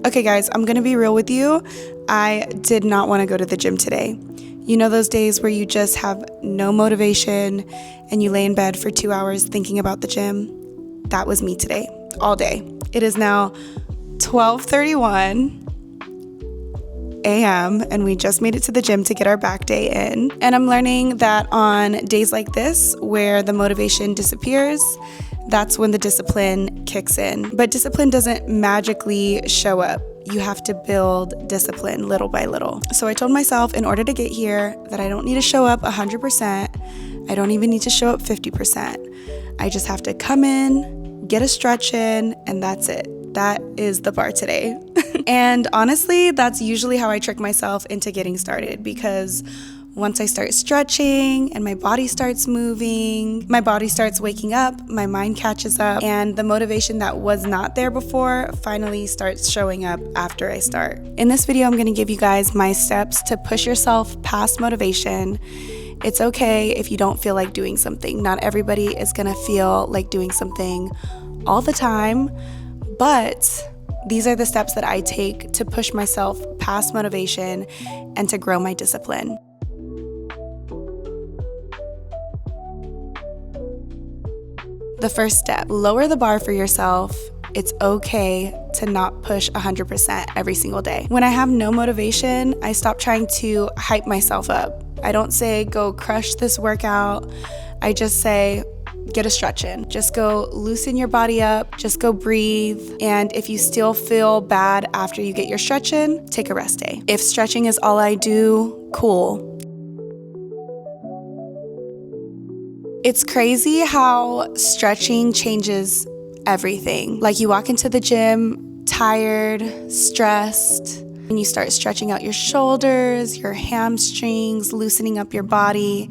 Okay guys, I'm gonna be real with you. I did not want to go to the gym today. You know those days where you just have no motivation and you lay in bed for 2 hours thinking about the gym? That was me today, all day. It is now 12:31 a.m. and we just made it to the gym to get our back day in. And I'm learning that on days like this where the motivation disappears, that's when the discipline kicks in. But discipline doesn't magically show up. You have to build discipline little by little. So I told myself in order to get here that I don't need to show up 100%. I don't even need to show up 50%. I just have to come in, get a stretch in, and that's it. That is the bar today. And honestly, that's usually how I trick myself into getting started, because once I start stretching and my body starts moving, my body starts waking up, my mind catches up, and the motivation that was not there before finally starts showing up after I start. In this video, I'm gonna give you guys my steps to push yourself past motivation. It's okay if you don't feel like doing something. Not everybody is gonna feel like doing something all the time, but these are the steps that I take to push myself past motivation and to grow my discipline. The first step, lower the bar for yourself. It's okay to not push 100% every single day. When I have no motivation, I stop trying to hype myself up. I don't say, go crush this workout. I just say, get a stretch in. Just go loosen your body up, just go breathe. And if you still feel bad after you get your stretch in, take a rest day. If stretching is all I do, cool. It's crazy how stretching changes everything. Like you walk into the gym tired, stressed, and you start stretching out your shoulders, your hamstrings, loosening up your body,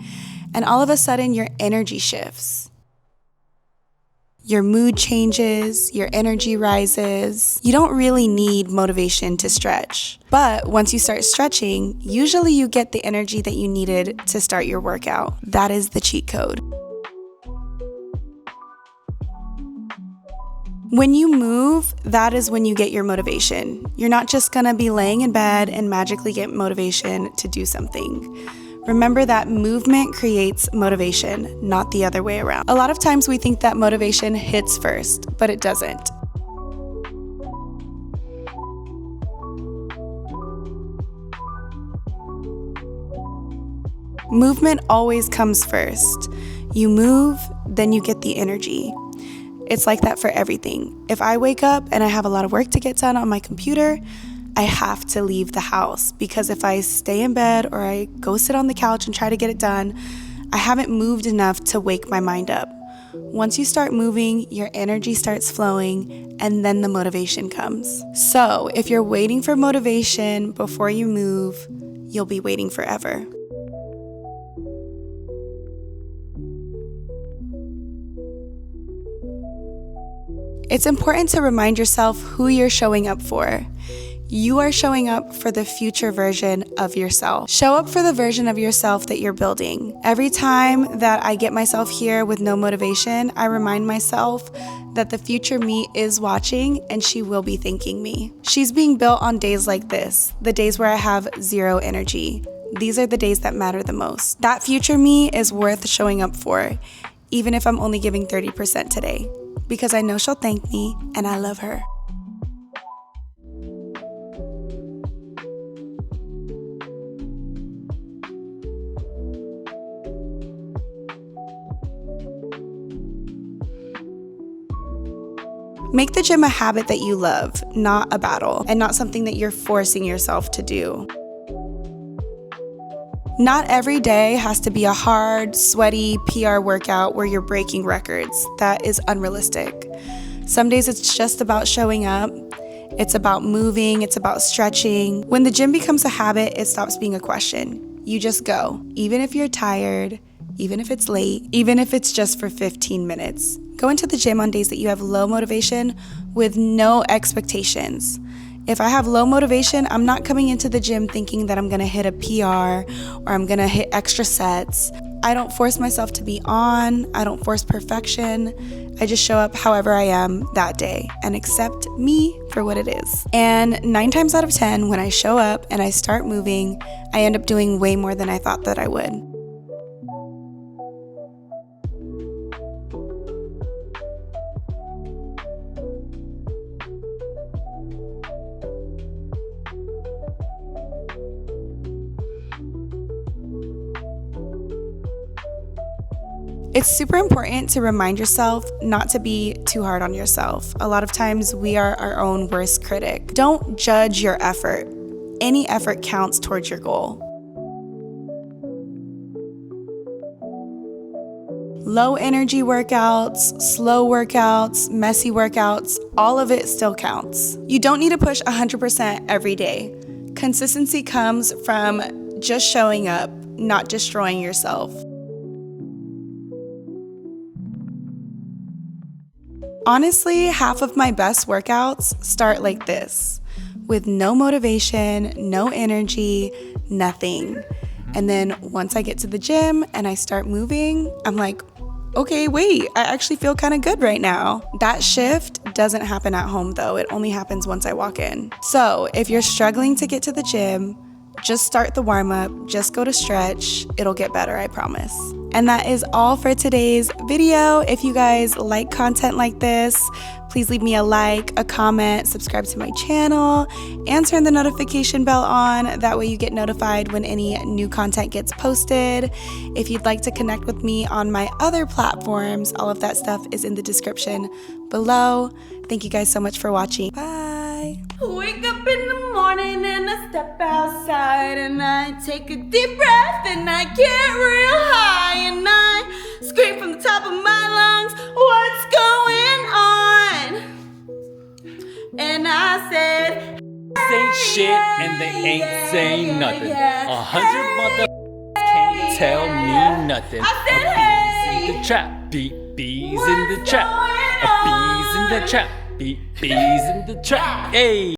and all of a sudden your energy shifts. Your mood changes, your energy rises. You don't really need motivation to stretch. But once you start stretching, usually you get the energy that you needed to start your workout. That is the cheat code. When you move, that is when you get your motivation. You're not just gonna be laying in bed and magically get motivation to do something. Remember that movement creates motivation, not the other way around. A lot of times we think that motivation hits first, but it doesn't. Movement always comes first. You move, then you get the energy. It's like that for everything. If I wake up and I have a lot of work to get done on my computer, I have to leave the house, because if I stay in bed or I go sit on the couch and try to get it done, I haven't moved enough to wake my mind up. Once you start moving, your energy starts flowing, and then the motivation comes. So if you're waiting for motivation before you move, you'll be waiting forever. It's important to remind yourself who you're showing up for. You are showing up for the future version of yourself. Show up for the version of yourself that you're building. Every time that I get myself here with no motivation, I remind myself that the future me is watching and she will be thanking me. She's being built on days like this, the days where I have zero energy. These are the days that matter the most. That future me is worth showing up for, even if I'm only giving 30% today, because I know she'll thank me and I love her. Make the gym a habit that you love, not a battle, and not something that you're forcing yourself to do. Not every day has to be a hard, sweaty PR workout where you're breaking records. That is unrealistic. Some days it's just about showing up. It's about moving, it's about stretching. When the gym becomes a habit, it stops being a question. You just go, even if you're tired, even if it's late, even if it's just for 15 minutes. Go into the gym on days that you have low motivation with no expectations. If I have low motivation, I'm not coming into the gym thinking that I'm gonna hit a PR or I'm gonna hit extra sets. I don't force myself to be on. I don't force perfection. I just show up however I am that day and accept me for for what it is. And 9 times out of 10, when I show up and I start moving, I end up doing way more than I thought that I would. It's super important to remind yourself not to be too hard on yourself. A lot of times we are our own worst critic. Don't judge your effort. Any effort counts towards your goal. Low energy workouts, slow workouts, messy workouts, all of it still counts. You don't need to push 100% every day. Consistency comes from just showing up, not destroying yourself. Honestly, half of my best workouts start like this, with no motivation, no energy, nothing. And then once I get to the gym and I start moving, I'm like, okay, wait, I actually feel kind of good right now. That shift doesn't happen at home though. It only happens once I walk in. So if you're struggling to get to the gym, just start the warm up, just go to stretch. It'll get better, I promise. And that is all for today's video. If you guys like content like this, please leave me a like, a comment, subscribe to my channel, and turn the notification bell on. That way you get notified when any new content gets posted. If you'd like to connect with me on my other platforms, all of that stuff is in the description below. Thank you guys so much for watching. Bye. Wake up in the morning and I step outside and I take a deep breath and I get real high and I scream from the top of my lungs, what's going on? And I said, ain't shit and they ain't saying nothing. 100 motherfuckers can't tell me nothing. I said, Bees in the trap, bees in the trap, bees in the trap, bees in the trap. Hey.